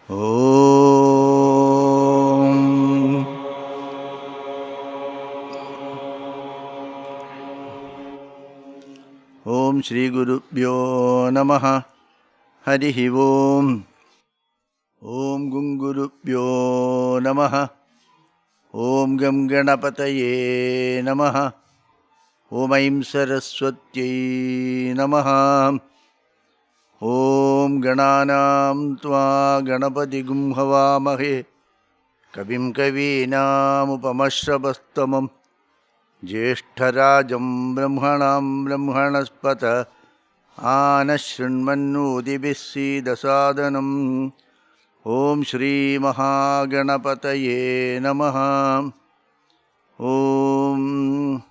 Om. Om Shri Gurubhyo Namaha. Harihi Om. Om Gungurubhyo Namaha. Om Gam Ganapataye Namaha. Om Aim Saraswatyai Namaha. Om Gananam Tva Ganapati Gum Havamahe Kavim Kavinam Upamashrabastamam Jeshtarajam Brahmanam Brahmanaspata Anashrinmannudibhissi dasadanam. Om Shri Mahaganapataye Namaha. Om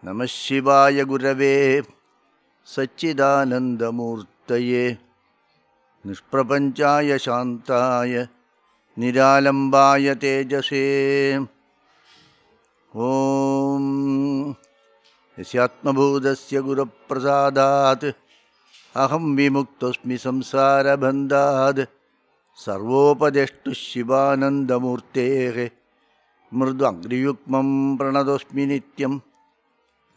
Namah Shivaya Gurave Satchidanandamurtaye Nishprapanchaya Shantaya Niralambaya Tejase. Om Yasyatmabhudasya Guraprasadat Aham Vimuktasmi Samsara Bandhad Sarvopadeshtu Shivanandamurtehe Mridvangriyukmam Pranadosmi Nityam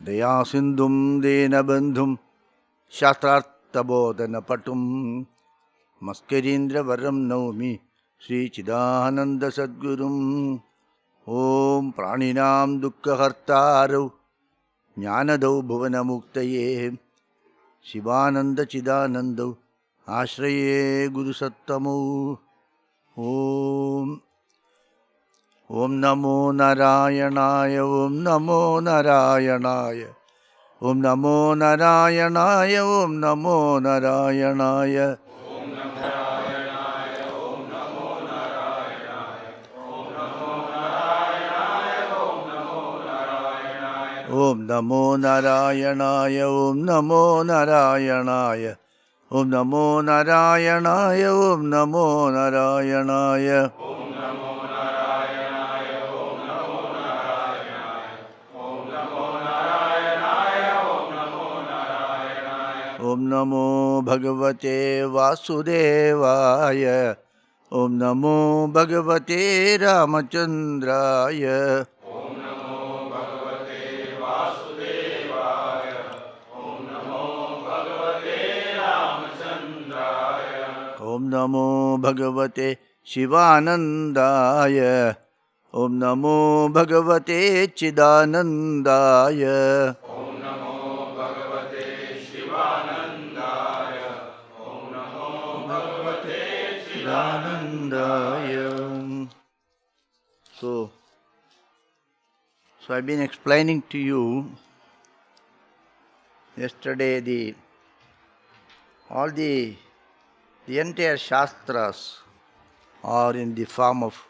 Dayasindhum Denabandhum Shastrarthabodhana Patum Maskarindra Varam Naumi Sri Chidananda Sadgurum. Om Praninam Dukkhahartaru Jnanadau Bhuvanamuktaye Shivananda Chidanandau Ashraye Guru Sattamo. Om Om Namo Narayanaya. Om Namo Narayanaya. Om Namo Narayanaya. Om Namo Narayanaya. Om Namo Narayanaya. Om Namo Narayanaya. Om Namo Narayanaya. Om Namo Narayanaya. Om Namo Bhagavate Vasudevaya. Om Namo Bhagavate Ramachandraya. Om Namo Bhagavate Shivanandaya. Om Namo Bhagavate Chidanandaya. Chidanandaya. So I've been explaining to you yesterday all the entire Shastras are in the form of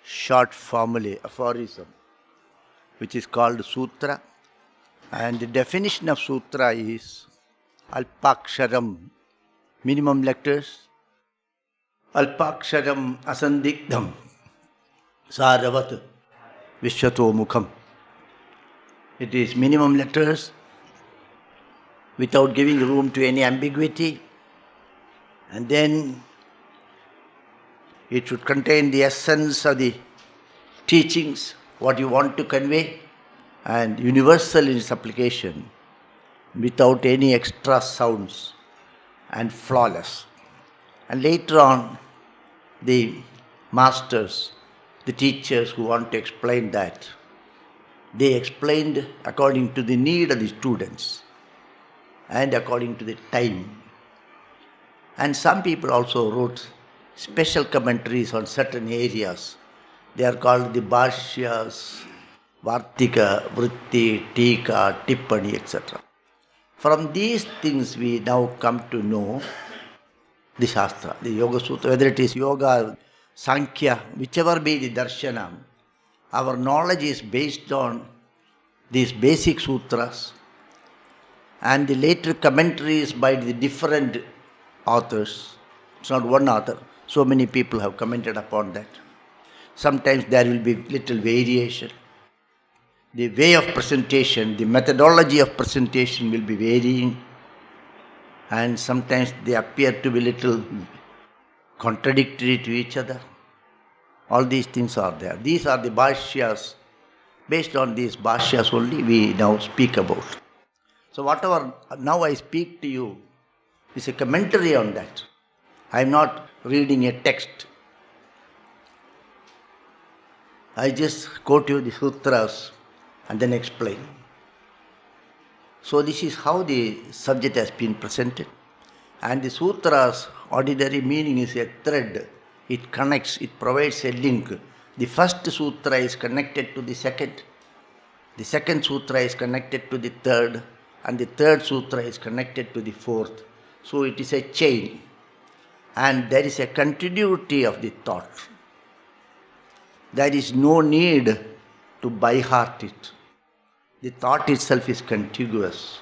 short formulae, aphorism, which is called Sutra. And the definition of Sutra is Alpaksharam, minimum letters, Alpaksharam Asandigdham, Saravat Vishwato Mukham. It is minimum letters without giving room to any ambiguity. And then it should contain the essence of the teachings, what you want to convey, and universal in its application, without any extra sounds, and flawless. And later on, the masters, the teachers who want to explain that, they explained according to the need of the students and according to the time. And some people also wrote special commentaries on certain areas. They are called the Bhashyas, Vartika, Vritti, Tika, Tippani, etc. From these things we now come to know the Shastra, the Yoga Sutra, whether it is Yoga, Sankhya, whichever be the Darshanam. Our knowledge is based on these basic sutras and the later commentaries by the different authors. It's not one author. So many people have commented upon that. Sometimes there will be little variation. The way of presentation, the methodology of presentation will be varying, and sometimes they appear to be little contradictory to each other. All these things are there. These are the bhashyas. Based on these bhashyas only we now speak about. So whatever now I speak to you is a commentary on that. I am not reading a text. I just quote you the sutras and then explain. So this is how the subject has been presented. And the sutras, ordinary meaning is a thread. It connects, it provides a link. The first sutra is connected to the second. The second sutra is connected to the third. And the third sutra is connected to the fourth. So it is a chain. And there is a continuity of the thought. There is no need to by heart it. The thought itself is contiguous.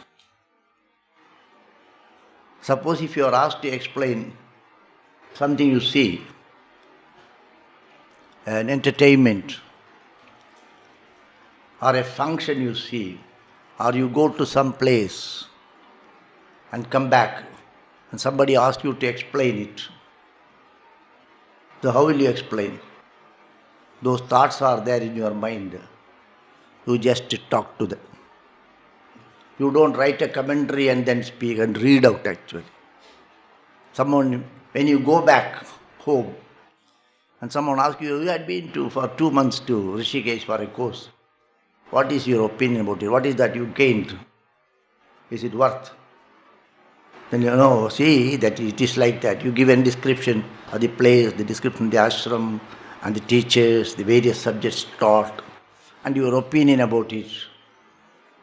Suppose if you are asked to explain something you see, an entertainment, or a function you see, or you go to some place and come back, and somebody asks you to explain it. So how will you explain? Those thoughts are there in your mind. You just talk to them. You don't write a commentary and then speak and read out actually. Someone, when you go back home and someone asks you, you had been for 2 months to Rishikesh for a course. What is your opinion about it? What is that you gained? Is it worth? Then you know, see that it is like that. You give a description of the place, the description of the ashram and the teachers, the various subjects taught, and your opinion about it.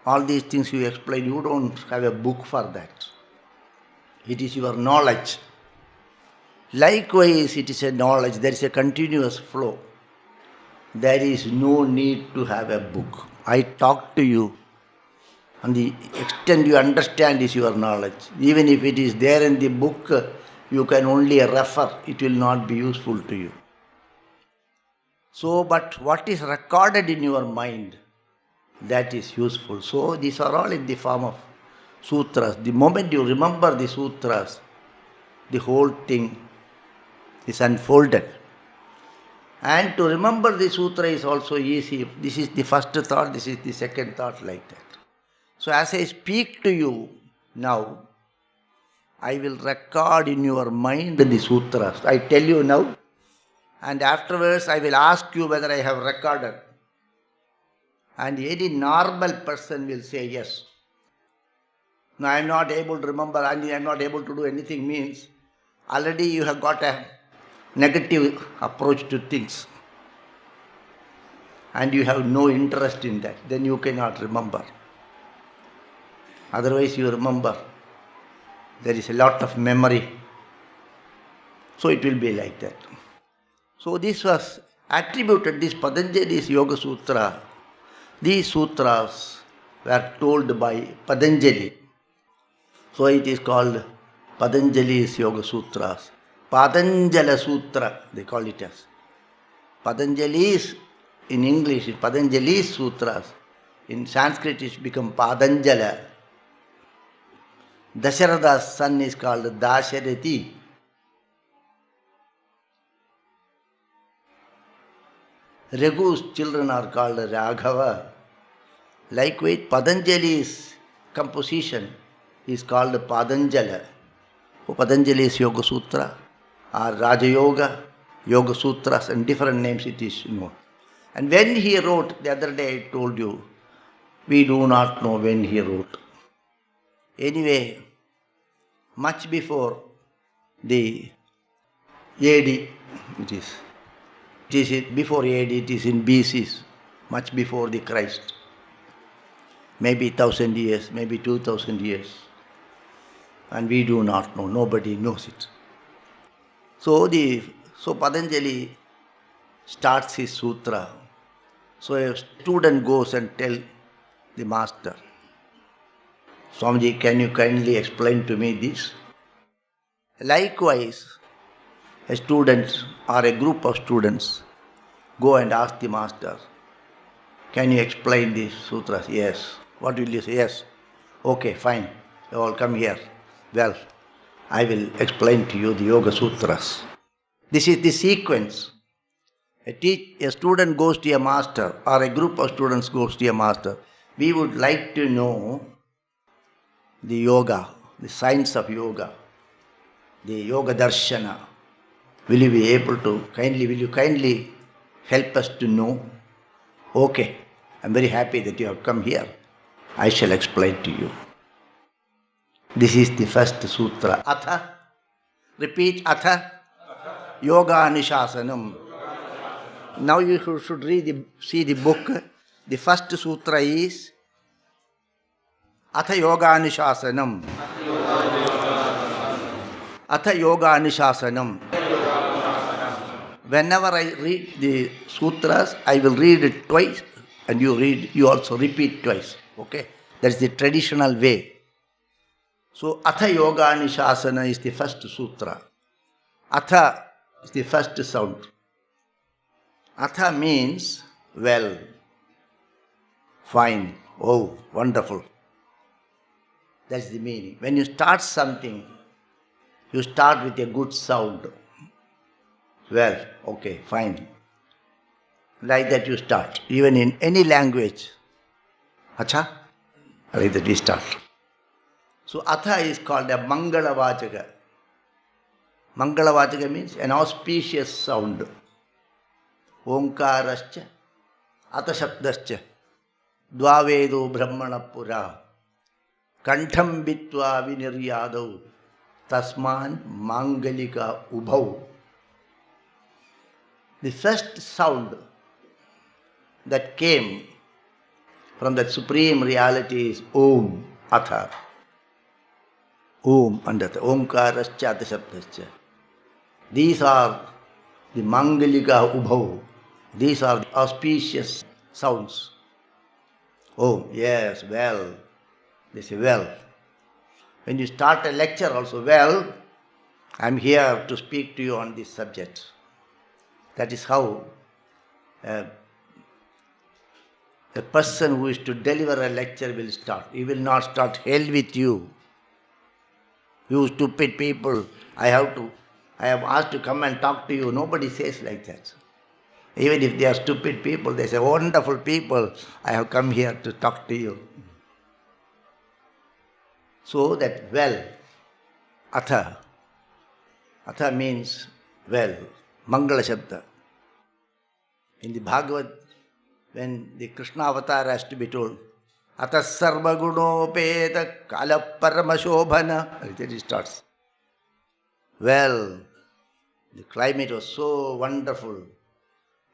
All these things you explain, you don't have a book for that. It is your knowledge. Likewise, it is a knowledge. There is a continuous flow. There is no need to have a book. I talk to you, and the extent you understand is your knowledge. Even if it is there in the book, you can only refer. It will not be useful to you. So, but what is recorded in your mind, that is useful. So, these are all in the form of sutras. The moment you remember the sutras, the whole thing is unfolded. And to remember the sutra is also easy. This is the first thought, this is the second thought, like that. So as I speak to you now, I will record in your mind the sutras. I tell you now, and afterwards I will ask you whether I have recorded. And any normal person will say yes. Now I am not able to remember and I am not able to do anything means already you have got a negative approach to things. And you have no interest in that. Then you cannot remember. Otherwise you remember. There is a lot of memory. So it will be like that. So this was attributed, this Patanjali's Yoga Sutra. These sutras were told by Patanjali. So it is called Patanjali's Yoga Sutras. Patanjala Sutra, they call it as. Patanjali's, in English, Patanjali's Sutras. In Sanskrit, it's become Patanjala. Dasharatha's son is called Dasharathi. Raghu's children are called Raghava. Likewise, Patanjali's composition is called Patanjala. Patanjali's Yoga Sutra or Raja Yoga, Yoga Sutras, and different names it is known. And when he wrote, the other day I told you, we do not know when he wrote. Anyway, much before the AD, it is before AD, it is in BC, much before the Christ. Maybe 1,000 years, maybe 2,000 years. And we do not know, nobody knows it. So Patanjali starts his sutra. So a student goes and tells the master, Swamiji, can you kindly explain to me this? Likewise, a student or a group of students go and ask the master, can you explain these sutras? Yes. What will you say? Yes. Okay, fine. You all come here. Well, I will explain to you the Yoga Sutras. This is the sequence. A student goes to a master, or a group of students goes to a master. We would like to know the yoga, the science of yoga, the yoga darshana. Will you kindly help us to know? Okay, I'm very happy that you have come here. I shall explain to you. This is the first sutra. Atha. Repeat, Atha. Yoga Anishasanam. Now you should see the book. The first sutra is Atha Yoga Anishasanam. Atha Yoga Anishasanam. Whenever I read the sutras, I will read it twice, and you also repeat twice. Okay? That's the traditional way. So, Atha Yoga Anishasana is the first sutra. Atha is the first sound. Atha means well, fine, oh, wonderful. That's the meaning. When you start something, you start with a good sound. Well, okay, fine. Like that you start. Even in any language. Acha? Like that we start. So Atha is called a Mangala Vachaka. Mangala Vachaka means an auspicious sound. Omkarascha, Atha Shabdascha, Dvavedo Brahmana Pura, Kantham Bitva Viniryadau, Tasman Mangalika Ubhau. The first sound that came from that supreme reality is Om, Atha. Om and Atha. Omkarascha, Atha Shabdascha. These are the Mangalika Ubhau. These are the auspicious sounds. Oh, yes, well. They say, well. When you start a lecture also, well, I'm here to speak to you on this subject. That is how a person who is to deliver a lecture will start. He will not start, hell with you. You stupid people, I have asked to come and talk to you. Nobody says like that. Even if they are stupid people, they say, wonderful people, I have come here to talk to you. So that well, Atha. Atha means well, Mangala Shabda. In the Bhagavad, when the Krishna avatar has to be told, Atha Sarva Gunopeta Kala Paramashobhana, then it starts. Well, the climate was so wonderful.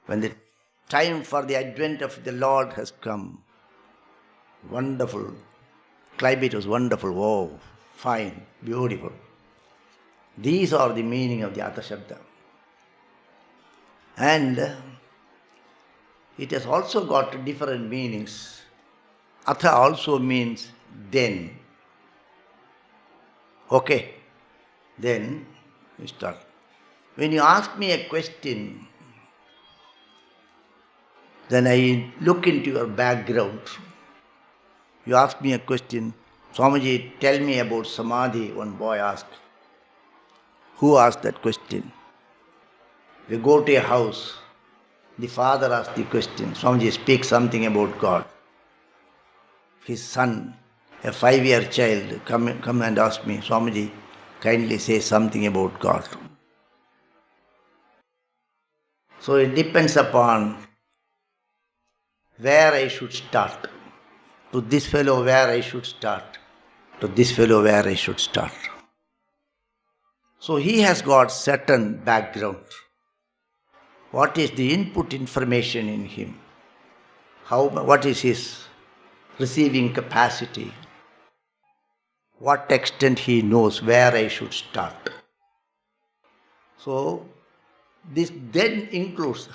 When the time for the advent of the Lord has come, wonderful. Climate was wonderful. Oh, fine, beautiful. These are the meaning of the Atha Shabda. And it has also got different meanings. Atha also means then. Okay, then we start. When you ask me a question, then I look into your background. You ask me a question, Swamiji, tell me about Samadhi, one boy asked. Who asked that question? We go to a house, the father asked the question, Swamiji, speak something about God. His son, a 5-year child, come and ask me, Swamiji, kindly say something about God. So it depends upon where I should start. To this fellow where I should start. To this fellow where I should start. So he has got certain background. What is the input information in him? What is his receiving capacity? What extent he knows where I should start. So this then includes,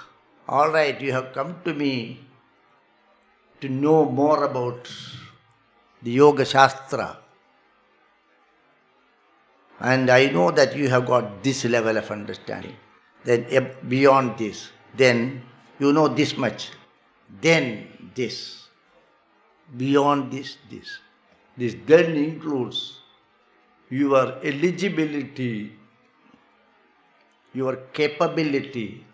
all right, you have come to me to know more about the Yoga Shastra. And I know that you have got this level of understanding. Then beyond this, then you know this much. Then this. Beyond this, this. This then includes your eligibility your capability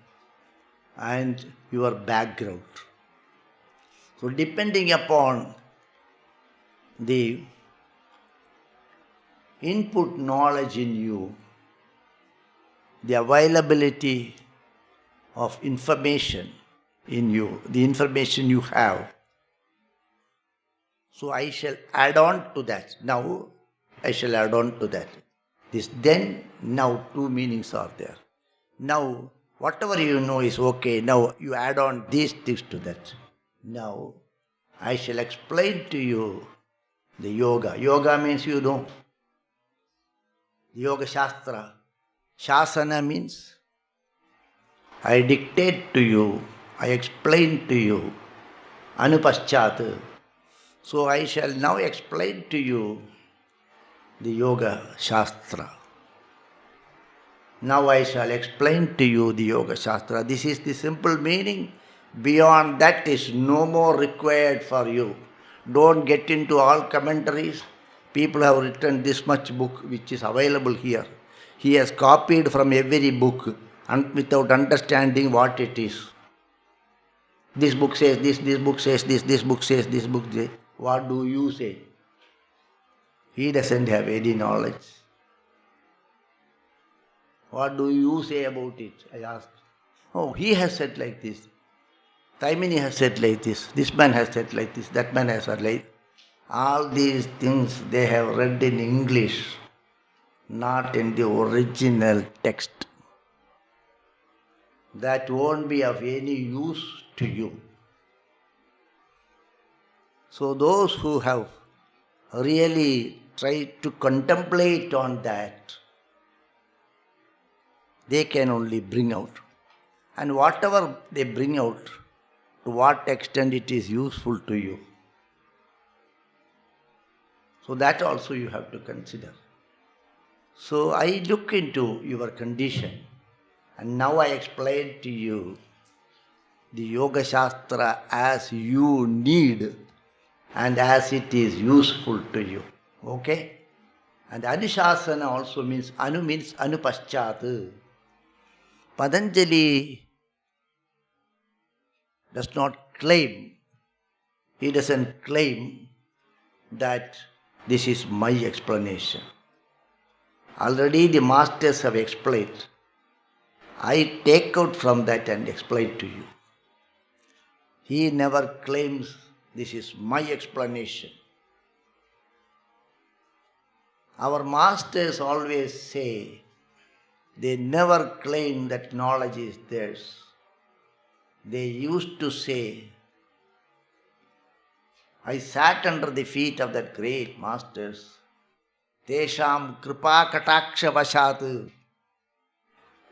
and your background. So depending upon the input knowledge in you, the availability of information in you, the information you have. So I shall add on to that. Now I shall add on to that. This then, now, two meanings are there. Now, whatever you know is okay. Now you add on these things to that. Now I shall explain to you the yoga. Yoga means you know. The Yoga Shastra. Shasana means I dictate to you, I explain to you. Anupaschat. So I shall now explain to you the Yoga Shastra. Now I shall explain to you the Yoga Shastra. This is the simple meaning. Beyond that is no more required for you. Don't get into all commentaries. People have written this much book which is available here. He has copied from every book and without understanding what it is. This book says this book says this book says this book says. What do you say? He doesn't have any knowledge. What do you say about it? I asked. Oh, he has said like this. Taimini has said like this man has said like this, that man has said like this. All these things they have read in English, not in the original text. That won't be of any use to you. So those who have really tried to contemplate on that, they can only bring out. And whatever they bring out, to what extent it is useful to you. So that also you have to consider. So I look into your condition and now I explain to you the Yoga Shastra as you need and as it is useful to you. Okay? And Anushasana also means, Anu means Anupaschat. Patanjali does not claim, he doesn't claim that this is my explanation. Already the masters have explained. I take out from that and explain to you. He never claims this is my explanation. Our masters always say, they never claim that knowledge is theirs. They used to say, I sat under the feet of that great masters. Tesham kripa kataksha vashat.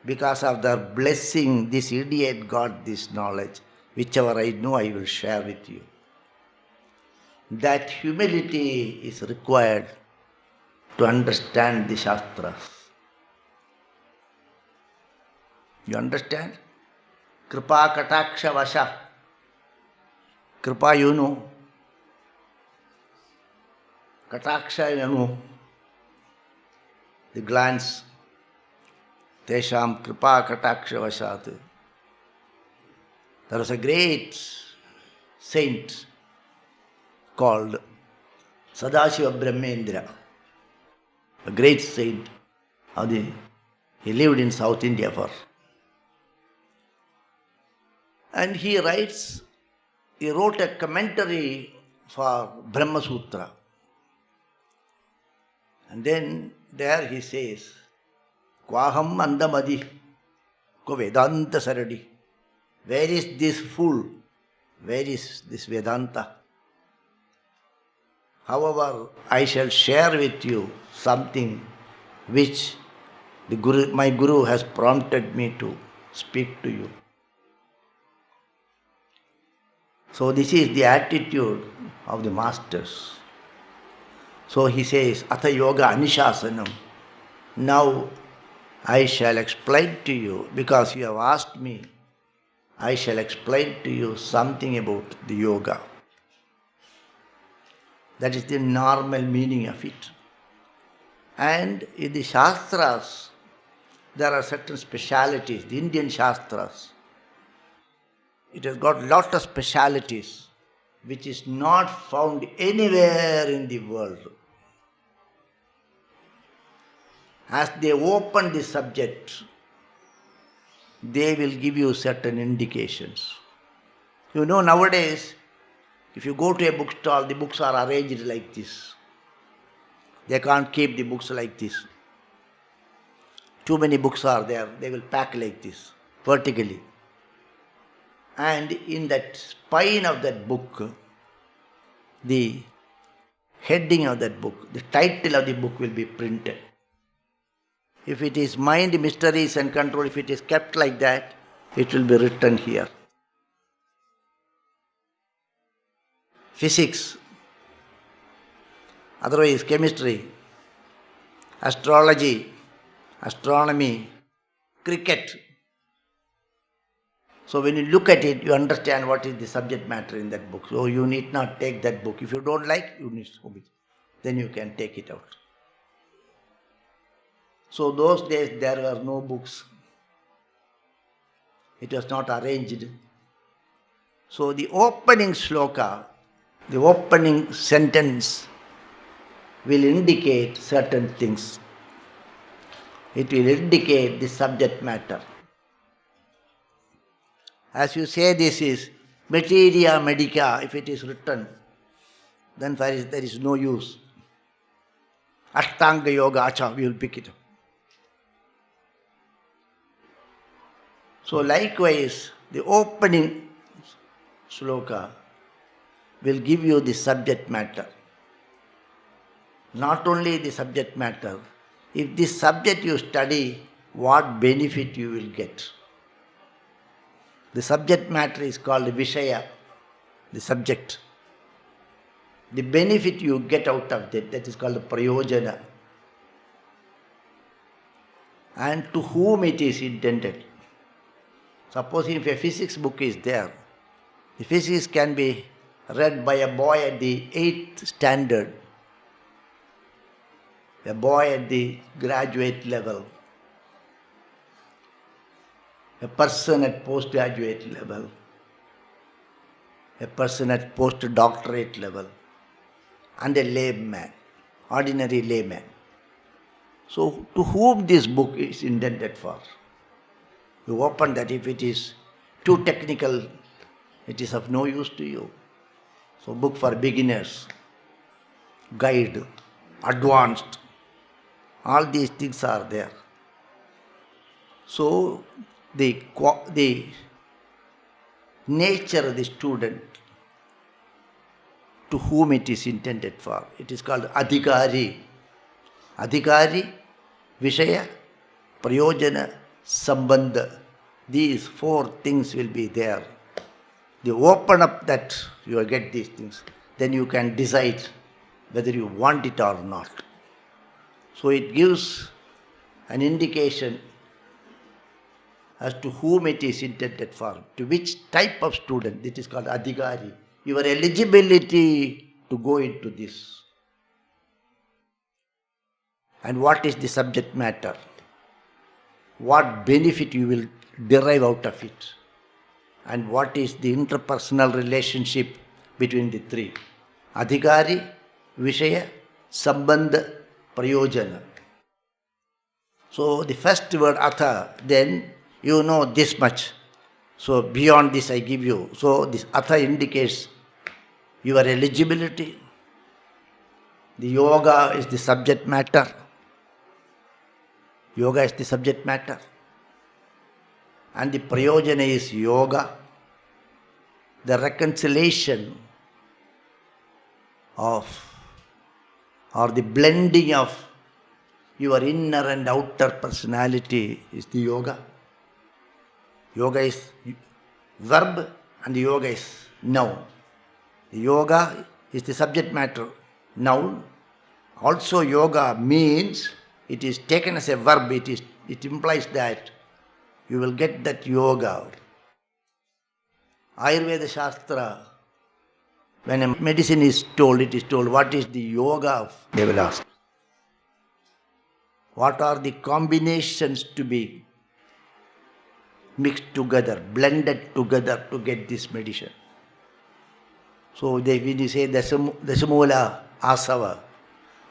Because of their blessing, this idiot got this knowledge. Whichever I know, I will share with you. That humility is required to understand the Shastras. You understand? Kripa kataksha vasha. Kripa you know. Kataksha you know. The glance. Tesham kripa kataksha vashat. There was a great saint called Sadashiva Brahmendra. A great saint. He lived in South India for. And he wrote a commentary for Brahma Sutra. And then there he says, Kvaham andamadi, ko Vedanta saradi. Where is this fool? Where is this Vedanta? However, I shall share with you something which my Guru has prompted me to speak to you. So this is the attitude of the masters. So he says, Atha Yoga Anishasanam. Now I shall explain to you, because you have asked me, I shall explain to you something about the yoga. That is the normal meaning of it. And in the Shastras, there are certain specialities. The Indian Shastras, it has got lot of specialities which is not found anywhere in the world. As they open the subject, they will give you certain indications. You know, nowadays, if you go to a bookstall, the books are arranged like this. They can't keep the books like this. Too many books are there, they will pack like this, vertically. And in that spine of that book, the heading of that book, the title of the book will be printed. If it is Mind, Mysteries and Control, if it is kept like that, it will be written here. Physics, otherwise chemistry, astrology, astronomy, cricket. So when you look at it, you understand what is the subject matter in that book. So you need not take that book. If you don't like, you need to omit. Then you can take it out. So those days there were no books. It was not arranged. So the opening sloka, the opening sentence will indicate certain things. It will indicate the subject matter. As you say, this is materia medica, if it is written, then there is no use. Ashtanga Yoga Acha, we will pick it up. So likewise, the opening sloka will give you the subject matter. Not only the subject matter, if this subject you study, what benefit you will get. The subject matter is called Vishaya, the subject. The benefit you get out of that is called Prayojana. And to whom it is intended. Suppose if a physics book is there, the physics can be read by a boy at the 8th standard, a boy at the graduate level, a person at postgraduate level, a person at postdoctorate level, and a layman, ordinary layman. So to whom this book is intended for? You open that, if it is too technical, it is of no use to you. So book for beginners, guide, advanced, all these things are there. So the nature of the student, to whom it is intended for, it is called Adhikari. Adhikari, Vishaya, Prayojana, Sambandha. These 4 things will be there. You open up that, you will get these things. Then you can decide whether you want it or not. So it gives an indication as to whom it is intended for, to which type of student. It is called Adhikari. Your eligibility to go into this. And what is the subject matter? What benefit you will derive out of it? And what is the interpersonal relationship between the 3? Adhikari, Vishaya, Sambandha, Prayojana. So the first word Atha, then you know this much. So beyond this I give you. So this Atha indicates your eligibility. The yoga is the subject matter. Yoga is the subject matter. And the Prayojana is yoga. The reconciliation of, or the blending of your inner and outer personality is the yoga. Yoga is verb and yoga is noun. The yoga is the subject matter, noun. Also yoga means, it is taken as a verb, it implies that you will get that yoga. Ayurveda Shastra, when a medicine is told, it is told, what is the yoga of? They will ask. What are the combinations to be mixed together, blended together to get this medicine? So when you say Dasamula Asava,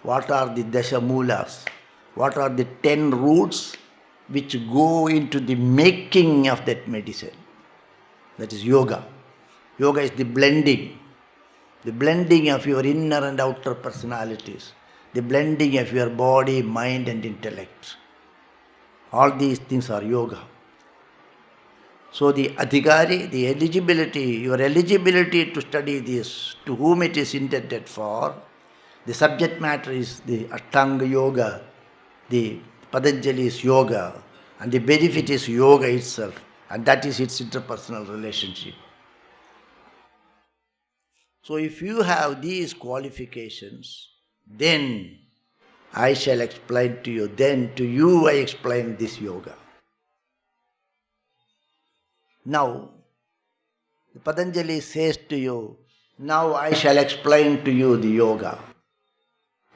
what are the Dasamulas? What are the 10 roots which go into the making of that medicine? That is yoga. Yoga is the blending of your inner and outer personalities, the blending of your body, mind and intellect. All these things are yoga. So the adhikari, the eligibility, your eligibility to study this, to whom it is intended for, the subject matter is the Ashtanga Yoga, the Patanjali's yoga, and the benefit is yoga itself, and that is its interpersonal relationship. So if you have these qualifications, then I shall explain to you, then to you I explain this yoga. Now, Patanjali says to you, now I shall explain to you the yoga.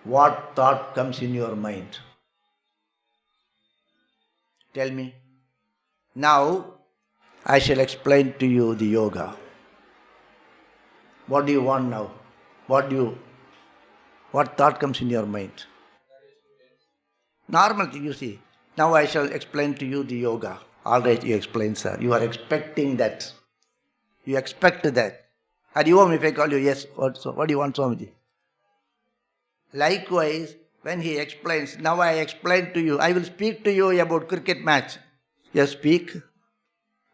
What thought comes in your mind? Tell me. Now I shall explain to you the yoga. What do you want now? What thought comes in your mind? Normal thing, you see. Now I shall explain to you the yoga. All right, you explain, sir. You are expecting that. You expect that. Are you home if I call you? Yes. What do you want, Swamiji? Likewise, when he explains, now I explain to you, I will speak to you about cricket match. Yes, speak.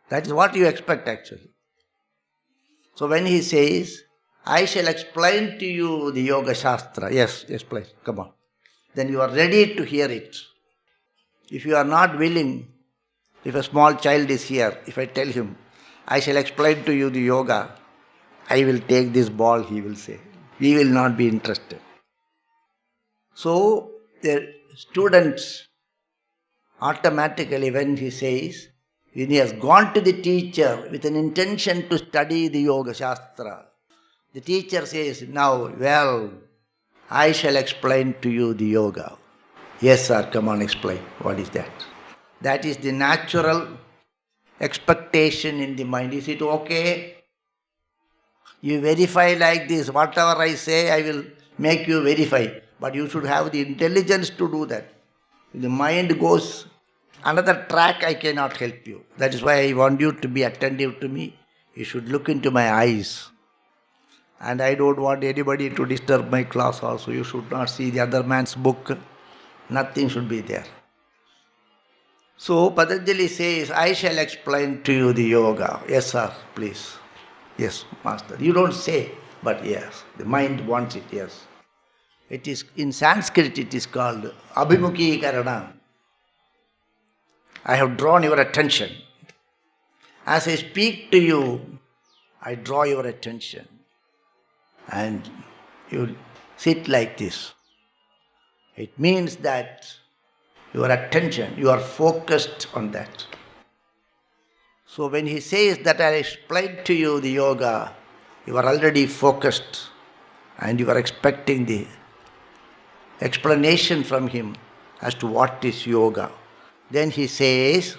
That is what you expect actually. So when he says, I shall explain to you the Yoga Shastra. Yes, explain. Come on. Then you are ready to hear it. If you are not willing, if a small child is here, if I tell him, I shall explain to you the yoga, I will take this ball, he will say. He will not be interested. So, the students automatically, when he says, when he has gone to the teacher with an intention to study the Yoga Shastra, the teacher says, now, well, I shall explain to you the yoga. Yes, sir, come on, explain. What is that? That is the natural expectation in the mind. Is it okay? You verify like this. Whatever I say, I will make you verify. But you should have the intelligence to do that. If the mind goes another track, I cannot help you. That is why I want you to be attentive to me. You should look into my eyes. And I don't want anybody to disturb my class also. You should not see the other man's book. Nothing should be there. So Patanjali says, I shall explain to you the yoga. Yes, sir, please. Yes, master. You don't say, but yes. The mind wants it, yes. It is, in Sanskrit it is called Abhimukhikarana. I have drawn your attention. As I speak to you, I draw your attention. And you sit like this. It means that your attention, you are focused on that. So when he says that I explained to you the yoga, you are already focused and you are expecting the explanation from him as to what is yoga. Then he says,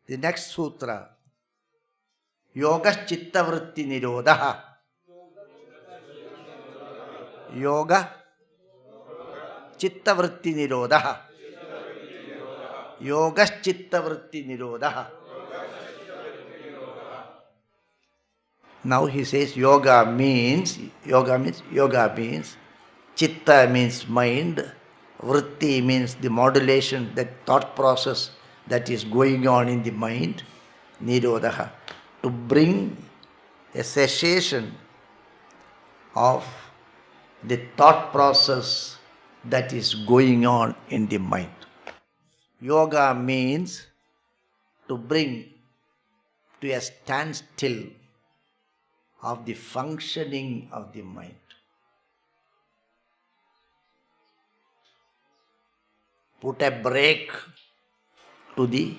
the next sutra, Yoga Chitta Vritti Nirodha. Yoga Chitta Vritti Nirodha. Yoga Chitta Vritti Nirodha. Now he says yoga means, chitta means mind, vritti means the modulation, that thought process that is going on in the mind, nirodha, to bring a cessation of the thought process that is going on in the mind. Yoga means to bring to a standstill of the functioning of the mind. Put a break to the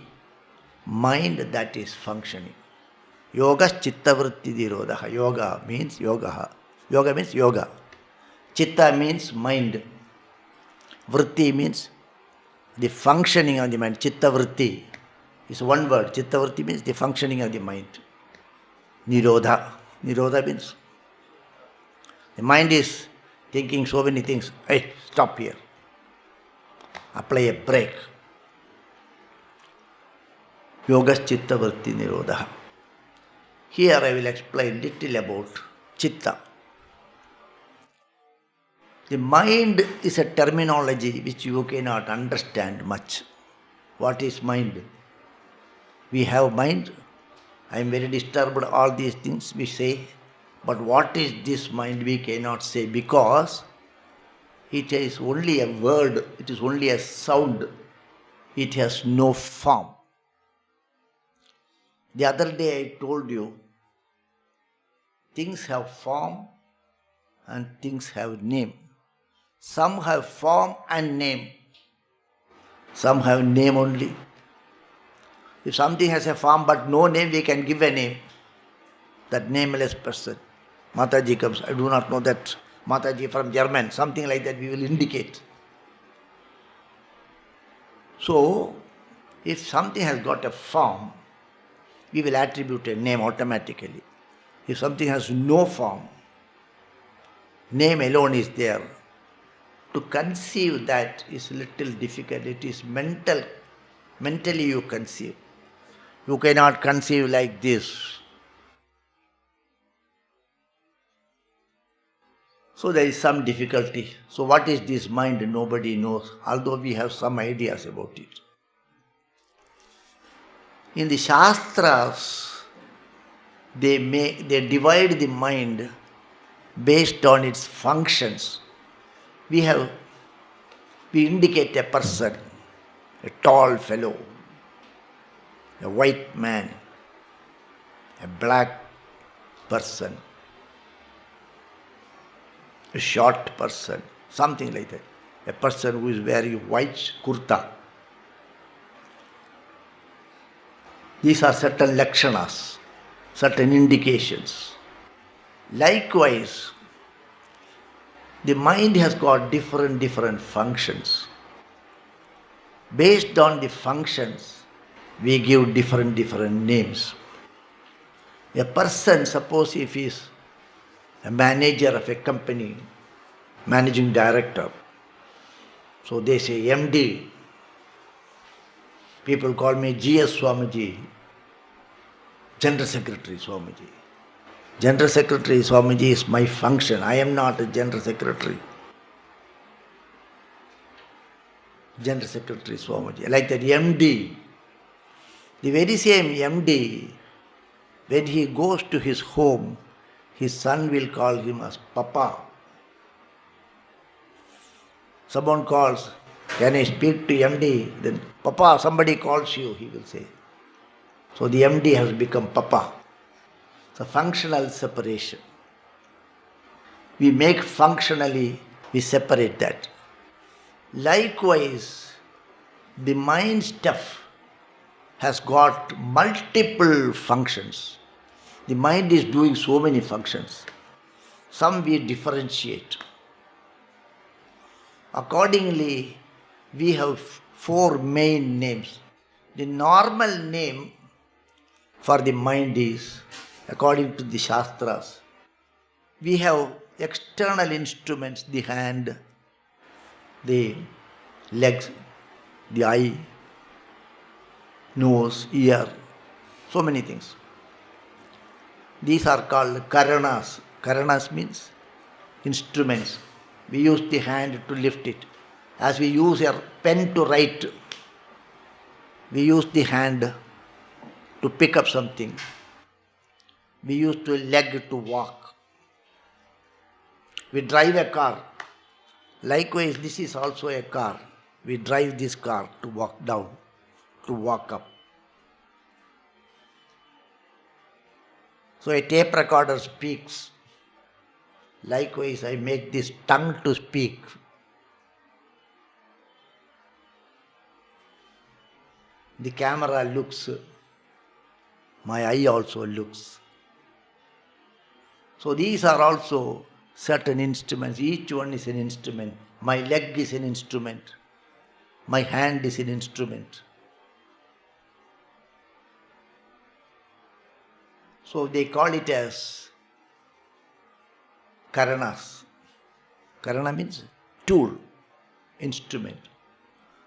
mind that is functioning. Yoga chitta vritti nirodha. Yoga means yoga. Yoga means yoga. Chitta means mind. Vritti means the functioning of the mind. Chitta vritti is one word. Chitta vritti means the functioning of the mind. Nirodha. Nirodha means the mind is thinking so many things. Hey, stop here. Apply a break. Yogas chitta vritti nirodha. Here I will explain little about chitta. The mind is a terminology which you cannot understand much. What is mind? We have mind. I am very disturbed, all these things we say. But what is this mind we cannot say, because it is only a word, it is only a sound. It has no form. The other day I told you, things have form and things have name. Some have form and name. Some have name only. If something has a form but no name, we can give a name. That nameless person. Mataji comes, I do not know that. Mataji from German, something like that we will indicate. So, if something has got a form, we will attribute a name automatically. If something has no form, name alone is there. To conceive that is a little difficult. It is mental. Mentally you conceive. You cannot conceive like this. So there is some difficulty. So what is this mind? Nobody knows, although we have some ideas about it. In the Shastras, they divide the mind based on its functions. We indicate a person, a tall fellow, a white man, a black person, a short person, something like that. A person who is wearing white kurta. These are certain lakshanas, certain indications. Likewise, the mind has got different functions. Based on the functions, we give different names. A person, suppose if he is a manager of a company, managing director, so they say MD. People call me GS Swamiji, General Secretary Swamiji. General Secretary Swamiji is my function. I am not a General Secretary. General Secretary Swamiji. Like that MD. The very same MD, when he goes to his home, his son will call him as Papa. Someone calls, can I speak to MD? Then, Papa, somebody calls you, he will say. So the MD has become Papa. So functional separation. We make functionally, we separate that. Likewise, the mind stuff has got multiple functions. The mind is doing so many functions. Some we differentiate. Accordingly, we have 4 main names. The normal name for the mind is, according to the Shastras, we have external instruments, the hand, the legs, the eye, nose, ear, so many things. These are called karanas. Karanas means instruments. We use the hand to lift it. As we use a pen to write, we use the hand to pick up something. We use the leg to walk. We drive a car. Likewise, this is also a car. We drive this car to walk down, to walk up. So a tape recorder speaks. Likewise, I make this tongue to speak. The camera looks. My eye also looks. So these are also certain instruments. Each one is an instrument. My leg is an instrument. My hand is an instrument. So they call it as karanas. Karana means tool, instrument.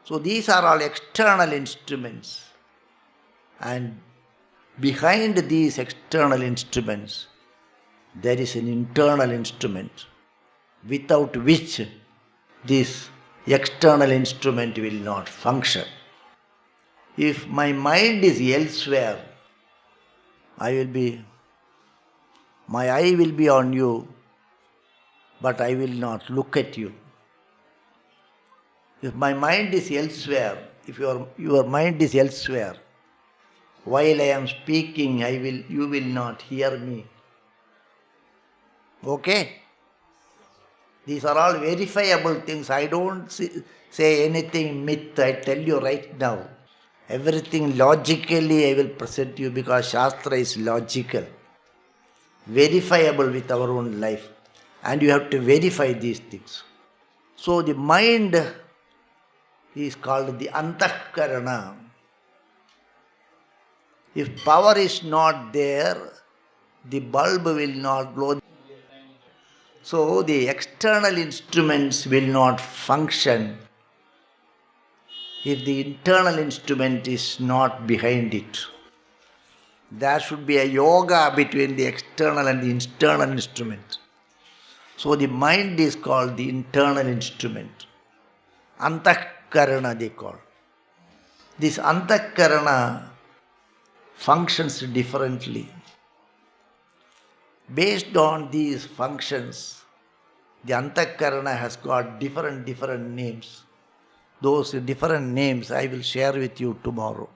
So these are all external instruments. And behind these external instruments, there is an internal instrument, without which this external instrument will not function. If my mind is elsewhere, my eye will be on you, but I will not look at you. If my mind is elsewhere, if your mind is elsewhere, while I am speaking, you will not hear me. Okay? These are all verifiable things. I don't say anything myth. I tell you right now. Everything logically I will present you because Shastra is logical. Verifiable with our own life. And you have to verify these things. So the mind is called the Antahkarana. If power is not there, the bulb will not glow. So the external instruments will not function if the internal instrument is not behind it. There should be a yoga between the external and the internal instrument. So the mind is called the internal instrument. Antahkarana they call. This Antahkarana functions differently. Based on these functions, the Antahkarana has got different names. Those different names I will share with you tomorrow.